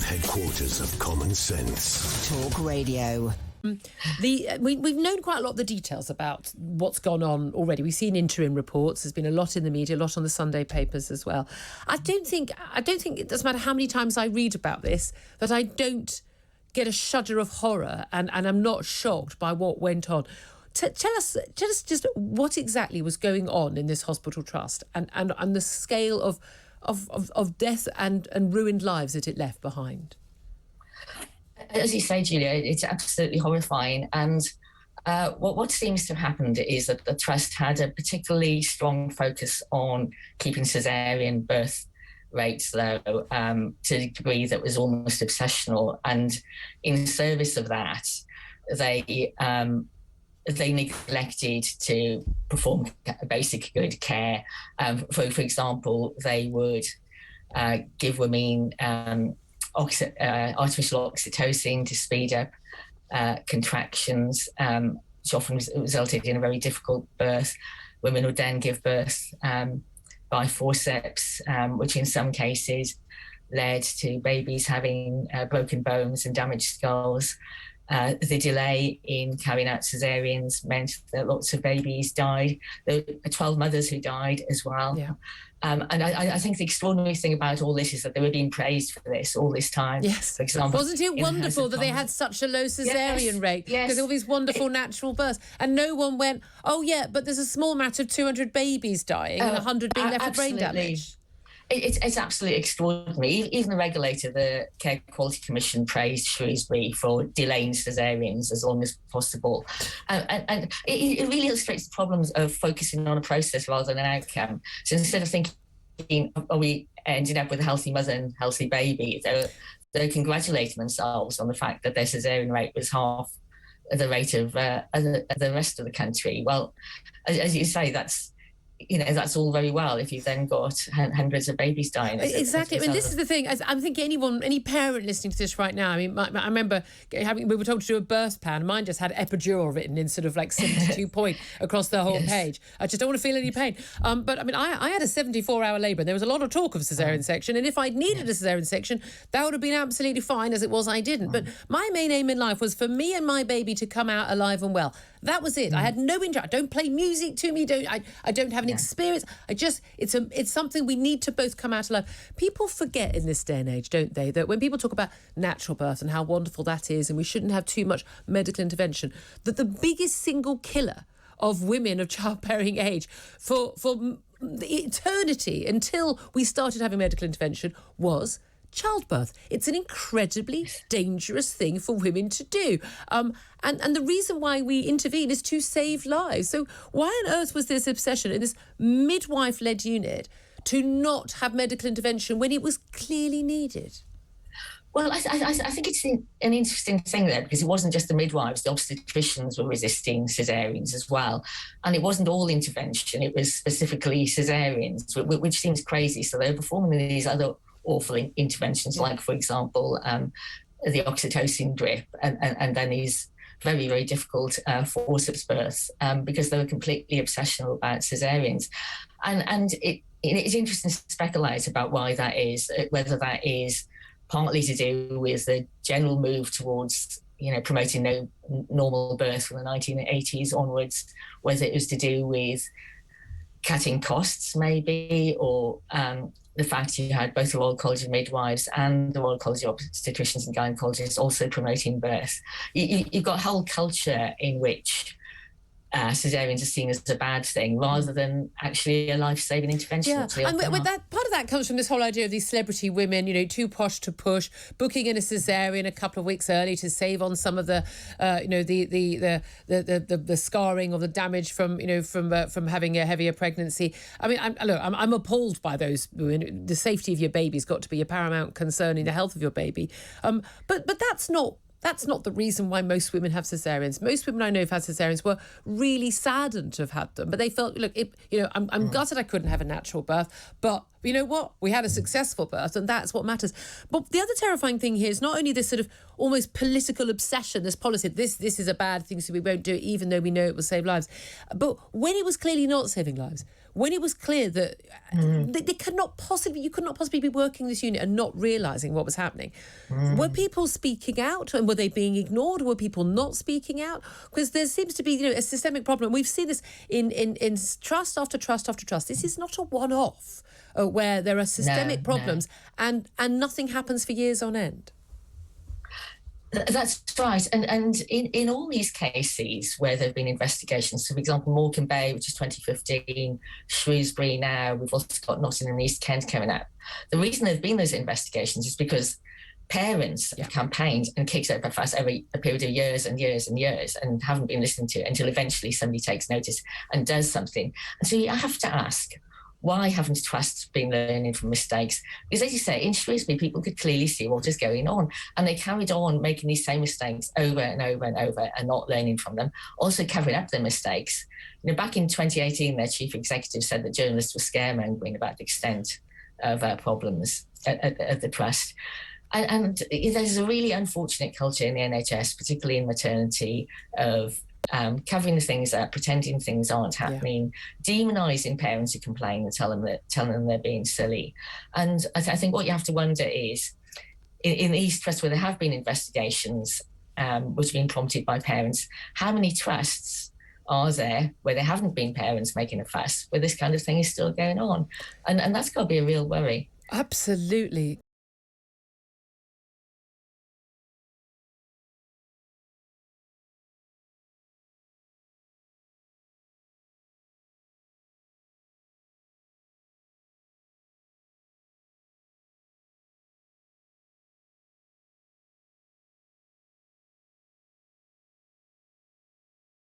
headquarters of common sense. Talk Radio. We've known quite a lot of the details about what's gone on already. We've seen interim reports. There's been a lot in the media, a lot on the Sunday papers as well. I don't think it doesn't matter how many times I read about this that I don't get a shudder of horror and I'm not shocked by what went on. Tell us just what exactly was going on in this hospital trust and the scale of death and ruined lives that it left behind. As you say, Julia, it's absolutely horrifying. And what seems to have happened is that the Trust had a particularly strong focus on keeping caesarean birth rates low to a degree that was almost obsessional. And in service of that, they neglected to perform basic good care. For example, they would give women artificial oxytocin to speed up contractions, which often resulted in a very difficult birth. Women would then give birth by forceps, which in some cases led to babies having broken bones and damaged skulls. The delay in carrying out caesareans meant that lots of babies died. There were 12 mothers who died as well. Yeah. And I think the extraordinary thing about all this is that they were being praised for this all this time. Yes. For example, wasn't it wonderful that they had such a low caesarean rate? Yes. Because all these wonderful natural births. And no one went, oh, yeah, but there's a small matter of 200 babies dying and 100 being left with brain damage. It's absolutely extraordinary. Even the regulator, the Care Quality Commission, praised Shrewsbury for delaying caesareans as long as possible. And it really illustrates the problems of focusing on a process rather than an outcome. So instead of thinking, are we ending up with a healthy mother and healthy baby, they're congratulating themselves on the fact that their caesarean rate was half the rate of the rest of the country. Well, as you say, that's all very well if you've then got hundreds of babies dying. Exactly. I mean, this is the thing. I'm thinking any parent listening to this right now, I mean, I remember we were told to do a birth plan. Mine just had epidural written in sort of like 72 point across the whole page. I just don't want to feel any pain. But I mean, I had a 74-hour labour. There was a lot of talk of caesarean section. And if I'd needed a caesarean section, that would have been absolutely fine. As it was, I didn't. But my main aim in life was for me and my baby to come out alive and well. That was it. I had no interest. I don't play music to me. I don't have an experience. It's something we need to both come out alive. People forget in this day and age, don't they, that when people talk about natural birth and how wonderful that is and we shouldn't have too much medical intervention, that the biggest single killer of women of childbearing age for eternity until we started having medical intervention was childbirth. It's an incredibly dangerous thing for women to do. And the reason why we intervene is to save lives. So why on earth was this obsession in this midwife-led unit to not have medical intervention when it was clearly needed? Well, I think it's an interesting thing there because it wasn't just the midwives, the obstetricians were resisting caesareans as well. And it wasn't all intervention, it was specifically caesareans, which seems crazy. So they were performing these other awful interventions, like, for example, the oxytocin drip and then these very, very difficult forceps births because they were completely obsessional about caesareans. And it's interesting to speculate about why that is, whether that is partly to do with the general move towards promoting no normal birth from the 1980s onwards, whether it was to do with cutting costs maybe, or the fact you had both the Royal College of Midwives and the Royal College of Obstetricians and Gynecologists also promoting birth. You've got a whole culture in which caesareans are seen as a bad thing rather than actually a life-saving intervention. Yeah, and part of that comes from this whole idea of these celebrity women, too posh to push, booking in a caesarean a couple of weeks early to save on some of the scarring or the damage from having a heavier pregnancy. I mean, I'm appalled by those women. The safety of your baby's got to be a paramount concern in the health of your baby. But that's not the reason why most women have caesareans. Most women I know who've had caesareans were really saddened to have had them, but they felt, I'm gutted I couldn't have a natural birth, but you know what? We had a successful birth, and that's what matters. But the other terrifying thing here is not only this sort of almost political obsession, this policy, this is a bad thing, so we won't do it, even though we know it will save lives. But when it was clearly not saving lives, when it was clear that they could not possibly, you could not possibly be working this unit and not realising what was happening. Were people speaking out, and were they being ignored? Were people not speaking out? Because there seems to be, you know, a systemic problem. We've seen this in trust after trust after trust. This is not a one-off where there are systemic problems and nothing happens for years on end. That's right. And in all these cases where there have been investigations, so for example, Morecambe Bay, which is 2015, Shrewsbury now, we've also got Nottingham and East Kent coming up. The reason there have been those investigations is because parents have campaigned and kicked up a fuss over a period of years and years and years and haven't been listened to until eventually somebody takes notice and does something. And so you have to ask, why haven't trusts been learning from mistakes? Because as you say, in Shrewsbury, people could clearly see what is going on, and they carried on making these same mistakes over and over and over and not learning from them, also covering up their mistakes. You know, back in 2018, their chief executive said that journalists were scaremongering about the extent of problems at the trust. And there's a really unfortunate culture in the NHS, particularly in maternity, of covering the things up, pretending things aren't happening, demonising parents who complain and telling them they're being silly. And I think what you have to wonder is, in these trusts where there have been investigations which have been prompted by parents, how many trusts are there where there haven't been parents making a fuss, where this kind of thing is still going on? And that's got to be a real worry. Absolutely.